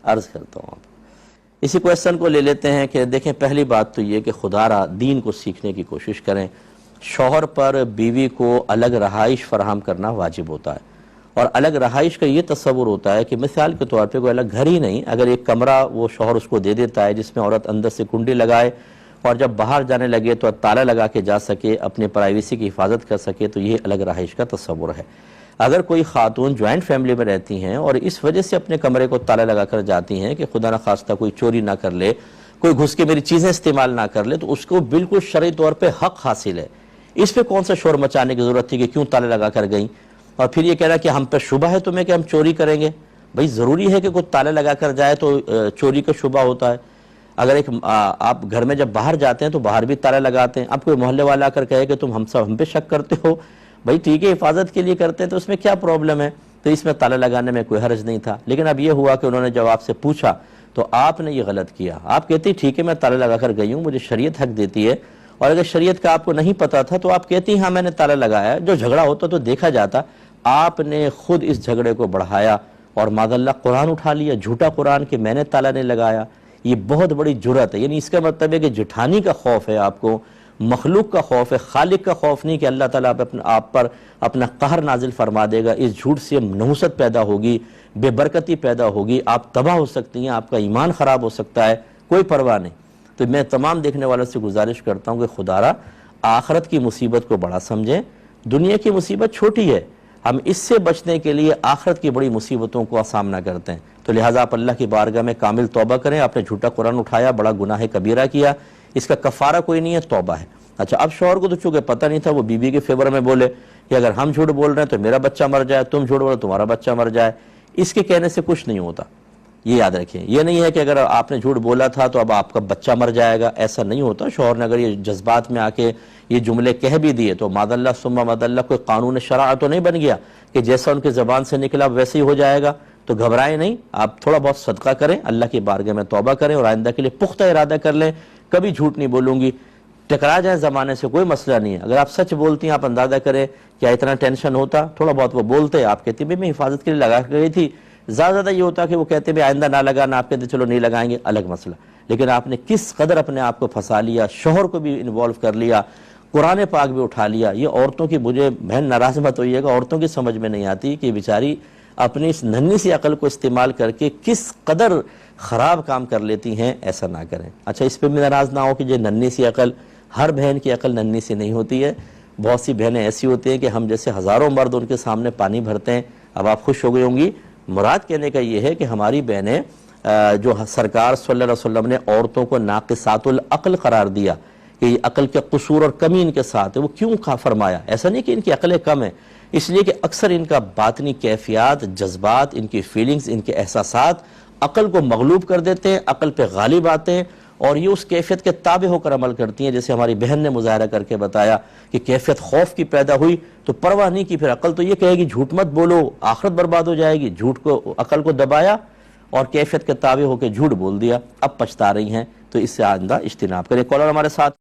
عرض کرتا ہوں آپ اسی کویسچن کو لے لیتے ہیں کہ دیکھیں پہلی بات تو یہ کہ خدا را دین کو سیکھنے کی کوشش کریں. شوہر پر بیوی کو الگ رہائش فراہم کرنا واجب ہوتا ہے، اور الگ رہائش کا یہ تصور ہوتا ہے کہ مثال کے طور پہ کوئی الگ گھر ہی نہیں، اگر ایک کمرہ وہ شوہر اس کو دے دیتا ہے جس میں عورت اندر سے کنڈی لگائے اور جب باہر جانے لگے تو تالا لگا کے جا سکے، اپنے پرائیویسی کی حفاظت کر سکے، تو یہ الگ رہائش کا تصور ہے. اگر کوئی خاتون جوائنٹ فیملی میں رہتی ہیں اور اس وجہ سے اپنے کمرے کو تالا لگا کر جاتی ہیں کہ خدا نخواستہ کوئی چوری نہ کر لے، کوئی گھس کے میری چیزیں استعمال نہ کر لے، تو اس کو بالکل شرعی طور پہ حق حاصل ہے. اس پہ کون سا شور مچانے کی ضرورت تھی کہ کیوں تالے لگا کر گئیں؟ اور پھر یہ کہہ رہا کہ ہم پہ شبہ ہے تمہیں کہ ہم چوری کریں گے. بھئی ضروری ہے کہ کوئی تالے لگا کر جائے تو چوری کا شبہ ہوتا ہے؟ اگر آپ گھر میں جب باہر جاتے ہیں تو باہر بھی تالے لگاتے ہیں. اب کوئی محلے والا آ کر کہے کہ تم ہم پہ شک کرتے ہو، بھئی ٹھیک ہے حفاظت کے لیے کرتے ہیں تو اس میں کیا پرابلم ہے؟ تو اس میں تالا لگانے میں کوئی حرج نہیں تھا. لیکن اب یہ ہوا کہ انہوں نے جب آپ سے پوچھا تو آپ نے یہ غلط کیا. آپ کہتی ٹھیک ہے میں تالا لگا کر گئی ہوں، مجھے شریعت حق دیتی ہے، اور اگر شریعت کا آپ کو نہیں پتا تھا تو آپ کہتی ہاں میں نے تالا لگایا. جو جھگڑا ہوتا تو دیکھا جاتا. آپ نے خود اس جھگڑے کو بڑھایا اور معاذ اللہ قرآن اٹھا لیا، جھوٹا قرآن کہ میں نے تالا نہیں لگایا. یہ بہت بڑی جرأت ہے. یعنی اس کا مطلب ہے کہ جٹھانی کا خوف ہے آپ کو، مخلوق کا خوف ہے، خالق کا خوف نہیں کہ اللہ تعالیٰ آپ پر اپنا قہر نازل فرما دے گا. اس جھوٹ سے نحوست پیدا ہوگی، بے برکتی پیدا ہوگی، آپ تباہ ہو سکتی ہیں، آپ کا ایمان خراب ہو سکتا ہے. کوئی پرواہ نہیں. تو میں تمام دیکھنے والوں سے گزارش کرتا ہوں کہ خدا را آخرت کی مصیبت کو بڑا سمجھیں. دنیا کی مصیبت چھوٹی ہے، ہم اس سے بچنے کے لیے آخرت کی بڑی مصیبتوں کو سامنا کرتے ہیں. تو لہٰذا آپ اللہ کی بارگاہ میں کامل توبہ کریں. آپ نے جھوٹا قرآن اٹھایا، بڑا گناہ کبیرہ کیا، اس کا کفارہ کوئی نہیں ہے، توبہ ہے. اچھا اب شوہر کو تو چونکہ پتہ نہیں تھا، وہ بیوی کے فیور میں بولے کہ اگر ہم جھوٹ بول رہے ہیں تو میرا بچہ مر جائے، تم جھوٹ بولو تمہارا بچہ مر جائے. اس کے کہنے سے کچھ نہیں ہوتا، یہ یاد رکھیں. یہ نہیں ہے کہ اگر آپ نے جھوٹ بولا تھا تو اب آپ کا بچہ مر جائے گا، ایسا نہیں ہوتا. شوہر نے اگر یہ جذبات میں آ کے یہ جملے کہہ بھی دیے تو ماذ اللہ ثم ماذ اللہ کوئی قانون شرع تو نہیں بن گیا کہ جیسا ان کے زبان سے نکلا ویسے ہی ہو جائے گا. تو گھبرائیں نہیں، آپ تھوڑا بہت صدقہ کریں، اللہ کی بارگاہ میں توبہ کریں، اور آئندہ کے لیے پختہ ارادہ کر لیں کبھی جھوٹ نہیں بولوں گی. ٹکرا جائیں زمانے سے کوئی مسئلہ نہیں ہے. اگر آپ سچ بولتی ہیں، آپ اندازہ کریں کیا اتنا ٹینشن ہوتا؟ تھوڑا بہت وہ بولتے، آپ کہتے ہیں میں حفاظت کے لیے لگا گئی تھی. زیادہ یہ ہوتا کہ وہ کہتے ہیں آئندہ نہ لگانا، آپ کہتے چلو نہیں لگائیں گے، الگ مسئلہ. لیکن آپ نے کس قدر اپنے آپ کو پھنسا لیا، شوہر کو بھی انوالو کر لیا، قرآن پاک بھی اٹھا لیا. یہ عورتوں کی، مجھے بہن ناراض مت ہوئیے گا، عورتوں کی سمجھ میں نہیں آتی کہ بیچاری اپنی اس ننھی سی عقل کو استعمال کر کے کس قدر خراب کام کر لیتی ہیں. ایسا نہ کریں. اچھا اس پہ بھی ناراض نہ ہو کہ یہ ننھی سی عقل، ہر بہن کی عقل ننھی سی نہیں ہوتی ہے. بہت سی بہنیں ایسی ہوتی ہیں کہ ہم جیسے ہزاروں مرد ان کے سامنے پانی بھرتے ہیں. اب آپ خوش ہو گئی ہوں گی. مراد کہنے کا یہ ہے کہ ہماری بہنیں جو سرکار صلی اللہ علیہ وسلم نے عورتوں کو ناقصات العقل قرار دیا کہ یہ عقل کے قصور اور کمی ان کے ساتھ ہے، وہ کیوں فرمایا؟ ایسا نہیں کہ ان کی عقلیں کم ہیں، اس لیے کہ اکثر ان کا باطنی کیفیات، جذبات، ان کی فیلنگز، ان کے احساسات عقل کو مغلوب کر دیتے ہیں، عقل پہ غالب آتے ہیں، اور یہ اس کیفیت کے تابع ہو کر عمل کرتی ہیں. جیسے ہماری بہن نے مظاہرہ کر کے بتایا کہ کیفیت خوف کی پیدا ہوئی تو پرواہ نہیں کی. پھر عقل تو یہ کہے گی جھوٹ مت بولو، آخرت برباد ہو جائے گی. جھوٹ کو، عقل کو دبایا اور کیفیت کے تابع ہو کے جھوٹ بول دیا. اب پچھتا رہی ہیں. تو اس سے آئندہ اجتناب کریں. کالر ہمارے ساتھ